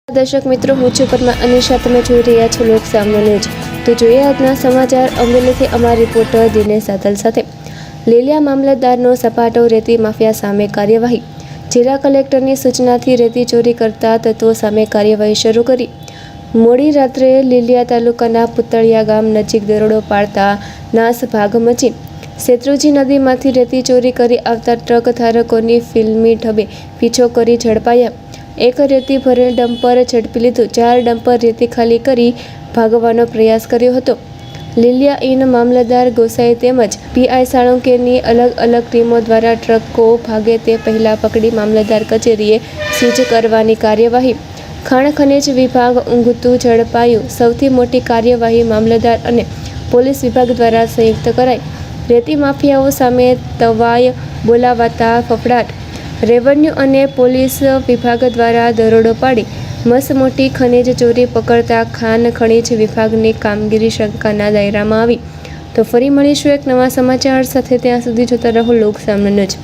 દર્શક મિત્રો, હું છું પરમા અનિશા. તમે જોઈ રહ્યા છો લોક સામનો ન્યૂઝ. તો જોઈએ આજના સમાચાર. અમરેલીથી અમારા રિપોર્ટર દિનેશ સાતલ સાથે. લીલિયા મામલતદારનો સપાટો, રેતી માફિયા સામે કાર્યવાહી. જિલ્લા કલેક્ટરની સૂચનાથી રેતી ચોરી કરતા તત્વો સામે કાર્યવાહી શરૂ કરી. મોડી રાત્રે લીલિયા તાલુકાના પુતળિયા ગામ નજીક દરોડો પાડતા નાસભાગ મચી. શેત્રુંજી નદીમાંથી રેતી ચોરી કરી આવતા ટ્રક ધારકોની ફિલ્મી ઢબે પીછો કરી ઝડપાયા. એક રેતી ભરેલ ડમ્પર ઝડપી લીધું. 4 ડમ્પર રેતી ખાલી કરી ભાગવાનો પ્રયાસ કર્યો હતો. લીલિયા ઇન મામલતદાર ગોસાઈ તેમજ પીઆઈ સાળુંકેની અલગ અલગ ટીમો દ્વારા ટ્રકો ભાગે તે પહેલા પકડી મામલતદાર કચેરીએ સીઝ કરવાની કાર્યવાહી. ખાણ ખનિજ વિભાગ ઊંઘતું ઝડપાયું. સૌથી મોટી કાર્યવાહી મામલતદાર અને પોલીસ વિભાગ દ્વારા સંયુક્ત કરાઈ. રેતી માફિયાઓ સામે તવાય બોલાવાતા ફફડાટ. રેવન્યુ અને પોલીસ વિભાગ દ્વારા દરોડો પાડી મસમોટી ખનિજ ચોરી પકડતા ખાણ ખનિજ વિભાગની કામગીરી શંકાના દાયરામાં આવી. તો ફરી મળીશું એક નવા સમાચાર સાથે. ત્યાં સુધી જોતા રહો લોક સામનો ન્યૂઝ.